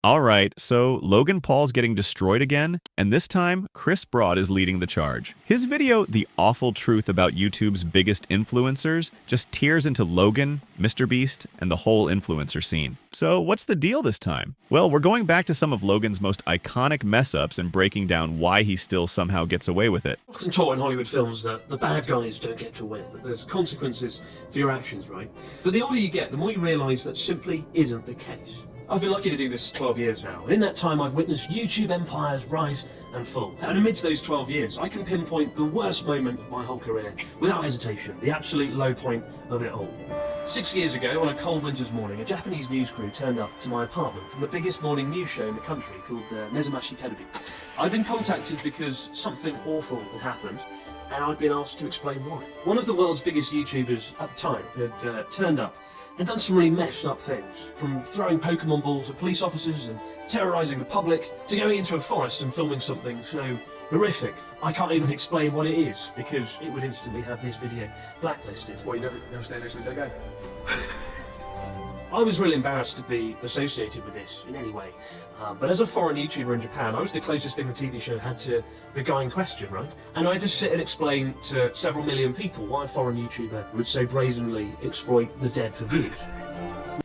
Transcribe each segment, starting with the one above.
Alright, so Logan Paul's getting destroyed again, and this time, Chris Broad is leading the charge. His video, The Awful Truth About YouTube's Biggest Influencers, just tears into Logan, MrBeast, and the whole influencer scene. So what's the deal this time? Well, we're going back to some of Logan's most iconic mess-ups and breaking down why he still somehow gets away with it. Often taught in Hollywood films that the bad guys don't get to win, that there's consequences for your actions, right? But the older you get, the more you realise that simply isn't the case. I've been lucky to do this 12 years now, and in that time I've witnessed YouTube empires rise and fall. And amidst those 12 years, I can pinpoint the worst moment of my whole career without hesitation, the absolute low point of it all. 6 years ago, on a cold winter's morning, a Japanese news crew turned up to my apartment from the biggest morning news show in the country called Nezamashi Terebi. I'd been contacted because something awful had happened, and I'd been asked to explain why. One of the world's biggest YouTubers at the time had turned up and done some really messed up things, from throwing Pokemon balls at police officers and terrorising the public, to going into a forest and filming something so horrific I can't even explain what it is, because it would instantly have this video blacklisted. Well, you never stand next to a dead guy? I was really embarrassed to be associated with this in any way, but as a foreign YouTuber in Japan, I was the closest thing the TV show had to the guy in question, right? And I had to sit and explain to several million people why a foreign YouTuber would so brazenly exploit the dead for views.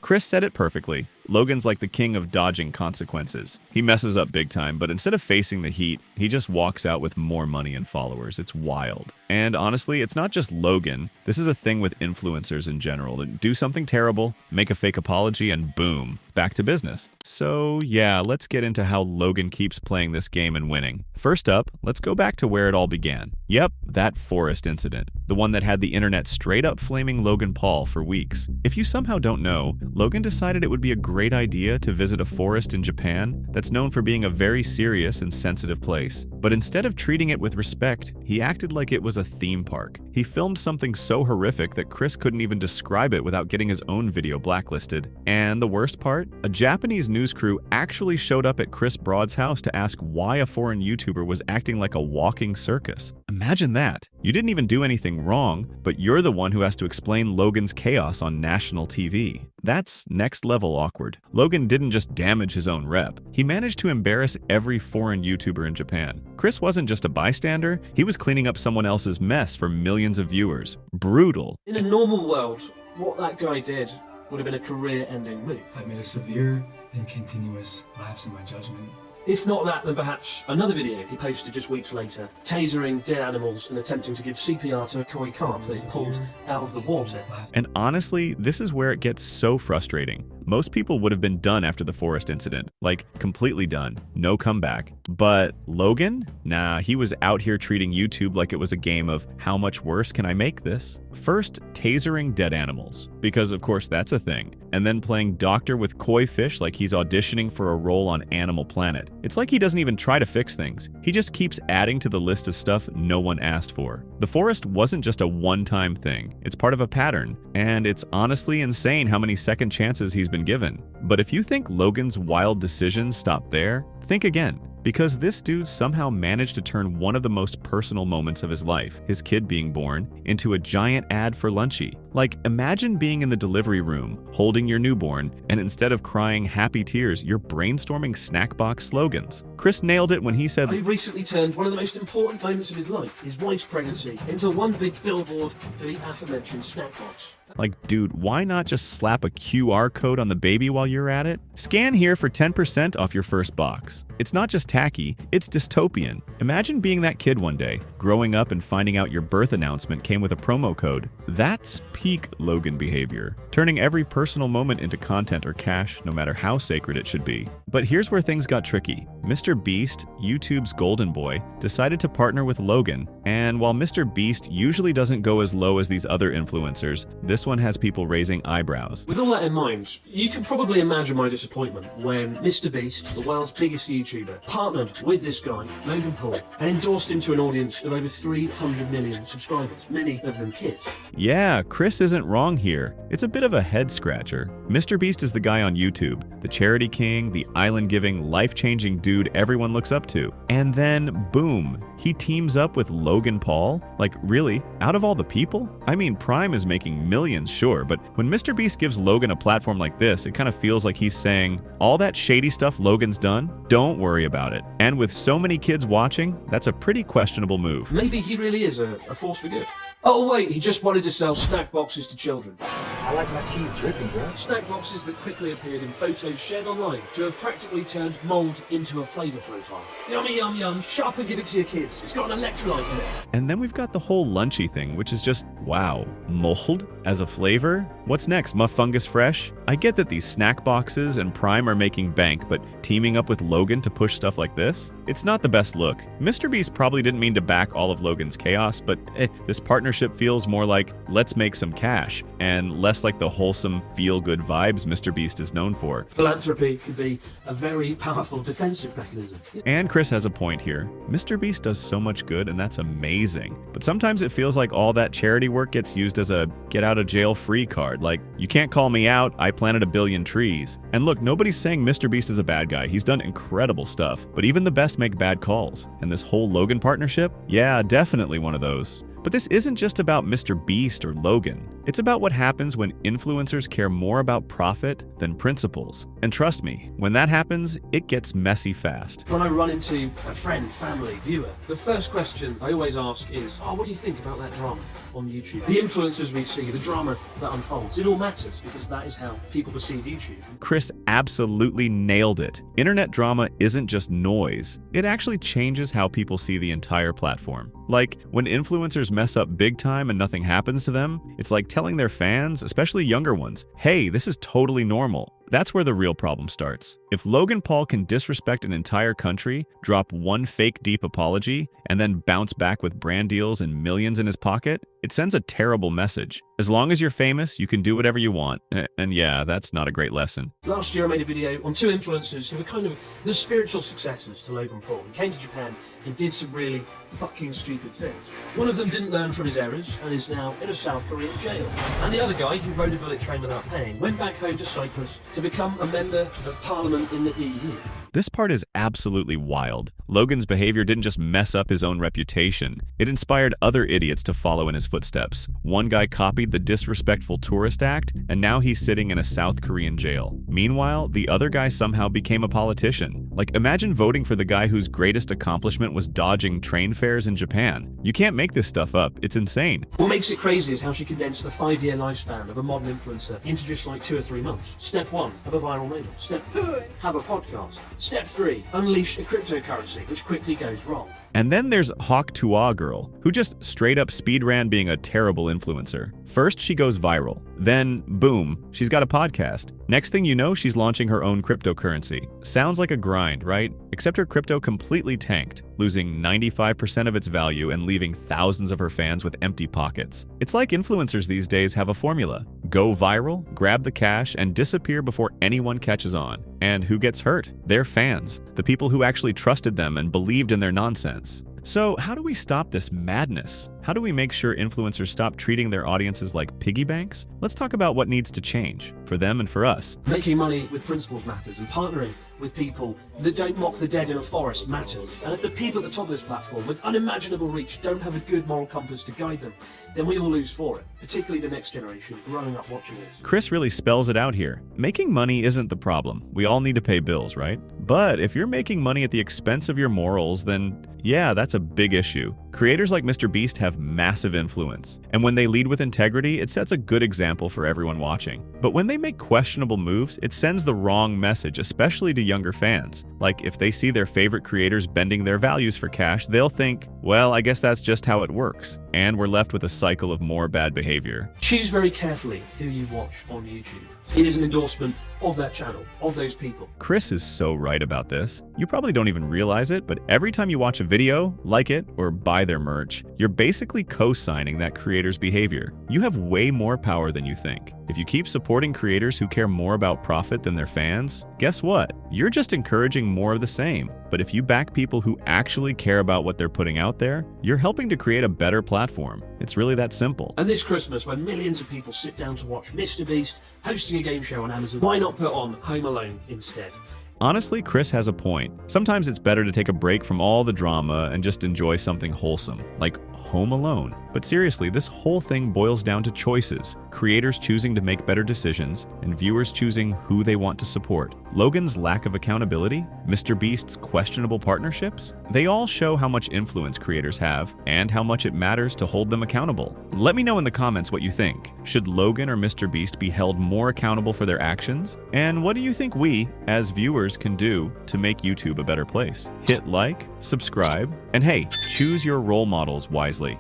Chris said it perfectly. Logan's like the king of dodging consequences. He messes up big time, but instead of facing the heat, he just walks out with more money and followers. It's wild. And honestly, it's not just Logan. This is a thing with influencers in general. Do something terrible, make a fake apology, and boom, back to business. So yeah, let's get into how Logan keeps playing this game and winning. First up, let's go back to where it all began. Yep, that forest incident. The one that had the internet straight up flaming Logan Paul for weeks. If you somehow don't know, Logan decided it would be a great idea to visit a forest in Japan that's known for being a very serious and sensitive place. But instead of treating it with respect, he acted like it was a theme park. He filmed something so horrific that Chris couldn't even describe it without getting his own video blacklisted. And the worst part? A Japanese news crew actually showed up at Chris Broad's house to ask why a foreign YouTuber was acting like a walking circus. Imagine that. You didn't even do anything wrong, but you're the one who has to explain Logan's chaos on national TV. That's next level awkward. Logan didn't just damage his own rep. He managed to embarrass every foreign YouTuber in Japan. Chris wasn't just a bystander, he was cleaning up someone else's mess for millions of viewers. Brutal. In a normal world, what that guy did would have been a career-ending move. I made a severe and continuous lapse in my judgment. If not that, then perhaps another video he posted just weeks later, tasering dead animals and attempting to give CPR to a koi carp that he pulled out of the water. And honestly, this is where it gets so frustrating. Most people would have been done after the forest incident, like completely done, no comeback. But Logan? Nah, he was out here treating YouTube like it was a game of how much worse can I make this? First, tasering dead animals, because of course that's a thing, and then playing doctor with koi fish like he's auditioning for a role on Animal Planet. It's like he doesn't even try to fix things. He just keeps adding to the list of stuff no one asked for. The forest wasn't just a one-time thing. It's part of a pattern, and it's honestly insane how many second chances he's been given. But if you think Logan's wild decisions stop there, think again. Because this dude somehow managed to turn one of the most personal moments of his life, his kid being born, into a giant ad for Lunchy. Like, imagine being in the delivery room, holding your newborn, and instead of crying happy tears, you're brainstorming snack box slogans. Chris nailed it when he said, He recently turned one of the most important moments of his life, his wife's pregnancy, into one big billboard for the aforementioned snack box. like, dude, why not just slap a QR code on the baby while you're at it? Scan here for 10% off your first box. It's not just tacky, it's dystopian. Imagine being that kid one day, growing up and finding out your birth announcement came with a promo code. That's peak Logan behavior, turning every personal moment into content or cash, no matter how sacred it should be. But here's where things got tricky. MrBeast, YouTube's golden boy, decided to partner with Logan, and while MrBeast usually doesn't go as low as these other influencers, this one has people raising eyebrows. With all that in mind, you can probably imagine my disappointment when MrBeast, the world's biggest YouTuber, partnered with this guy, Logan Paul, and endorsed him to an audience of over 300 million subscribers, many of them kids. Yeah, Chris isn't wrong here. It's a bit of a head-scratcher. MrBeast is the guy on YouTube, the charity king, the island-giving, life-changing dude everyone looks up to. And then, boom, he teams up with Logan Paul? Like, really? Out of all the people? I mean, Prime is making millions, sure, but when MrBeast gives Logan a platform like this, it kind of feels like he's saying, all that shady stuff Logan's done, don't worry about it. And with so many kids watching, that's a pretty questionable move. Maybe he really is a force for good. Oh wait, he just wanted to sell snack boxes to children. I like my cheese dripping, bro. Snack boxes that quickly appeared in photos shared online to have practically turned mold into a flavour profile. Yummy, yum, yum, shop and give it to your kids. It's got an electrolyte in it. And then we've got the whole lunchy thing, which is just, wow, mold as a flavor? What's next, Muff Fungus Fresh? I get that these snack boxes and Prime are making bank, but teaming up with Logan to push stuff like this? It's not the best look. MrBeast probably didn't mean to back all of Logan's chaos, but this partnership feels more like, let's make some cash, and less like the wholesome, feel-good vibes MrBeast is known for. Philanthropy can be a very powerful defensive mechanism. And Chris has a point here. MrBeast does so much good, and that's amazing. But sometimes it feels like all that charity work gets used as a get-out-of-jail-free card. Like, you can't call me out, I planted a billion trees. And look, nobody's saying MrBeast is a bad guy. He's done incredible stuff. But even the best make bad calls. And this whole Logan partnership? Yeah, definitely one of those. But this isn't just about MrBeast or Logan. It's about what happens when influencers care more about profit than principles. And trust me, when that happens, it gets messy fast. When I run into a friend, family, viewer, the first question I always ask is, oh, what do you think about that drama on YouTube? The influencers we see, the drama that unfolds, it all matters because that is how people perceive YouTube. Chris absolutely nailed it. Internet drama isn't just noise. It actually changes how people see the entire platform. Like, when influencers mess up big time and nothing happens to them, it's like telling their fans, especially younger ones, hey, this is totally normal. That's where the real problem starts. If Logan Paul can disrespect an entire country, drop one fake deep apology, and then bounce back with brand deals and millions in his pocket, it sends a terrible message. As long as you're famous, you can do whatever you want. And yeah, that's not a great lesson. Last year I made a video on two influencers who were kind of the spiritual successors to Logan Paul. He came to Japan and did some really fucking stupid things. One of them didn't learn from his errors and is now in a South Korean jail. And the other guy, who rode a bullet train without paying, went back home to Cyprus to become a member of parliament in the EU. This part is absolutely wild. Logan's behavior didn't just mess up his own reputation. It inspired other idiots to follow in his footsteps. One guy copied the disrespectful tourist act, and now he's sitting in a South Korean jail. Meanwhile, the other guy somehow became a politician. Like, imagine voting for the guy whose greatest accomplishment was dodging train fares in Japan. You can't make this stuff up. It's insane. What makes it crazy is how she condensed the 5-year lifespan of a modern influencer into just like 2 or 3 months. Step 1, have a viral moment. Step 2, have a podcast. Step 3, unleash a cryptocurrency, which quickly goes wrong. And then there's Hawk Tuah Girl, who just straight up speedran being a terrible influencer. First, she goes viral. Then, boom, she's got a podcast. Next thing you know, she's launching her own cryptocurrency. Sounds like a grind, right? Except her crypto completely tanked, losing 95% of its value and leaving thousands of her fans with empty pockets. It's like influencers these days have a formula. Go viral, grab the cash, and disappear before anyone catches on. And who gets hurt? Their fans. The people who actually trusted them and believed in their nonsense. So how do we stop this madness? How do we make sure influencers stop treating their audiences like piggy banks? Let's talk about what needs to change, for them and for us. Making money with principles matters, and partnering with people that don't mock the dead in a forest matters. And if the people at the top of this platform with unimaginable reach don't have a good moral compass to guide them, then we all lose for it, particularly the next generation growing up watching this. Chris really spells it out here. Making money isn't the problem. We all need to pay bills, right? But if you're making money at the expense of your morals, then yeah, that's a big issue. Creators like MrBeast have massive influence, and when they lead with integrity, it sets a good example for everyone watching. But when they make questionable moves, it sends the wrong message, especially to younger fans. Like, if they see their favorite creators bending their values for cash, they'll think, well, I guess that's just how it works. And we're left with a cycle of more bad behavior. Choose very carefully who you watch on YouTube. It is an endorsement of that channel, of those people. Chris is so right about this. You probably don't even realize it, but every time you watch a video, like it, or buy their merch, you're basically co-signing that creator's behavior. You have way more power than you think. If you keep supporting creators who care more about profit than their fans, guess what? You're just encouraging more of the same. But if you back people who actually care about what they're putting out there, you're helping to create a better platform. It's really that simple. And this Christmas, when millions of people sit down to watch MrBeast hosting a game show on Amazon, why not put on Home Alone instead? Honestly, Chris has a point. Sometimes it's better to take a break from all the drama and just enjoy something wholesome, like Home Alone. But seriously, this whole thing boils down to choices. Creators choosing to make better decisions, and viewers choosing who they want to support. Logan's lack of accountability, MrBeast's questionable partnerships, they all show how much influence creators have and how much it matters to hold them accountable. Let me know in the comments what you think. Should Logan or MrBeast be held more accountable for their actions? And what do you think we, as viewers, can do to make YouTube a better place? Hit like, subscribe, and hey, choose your role models wisely.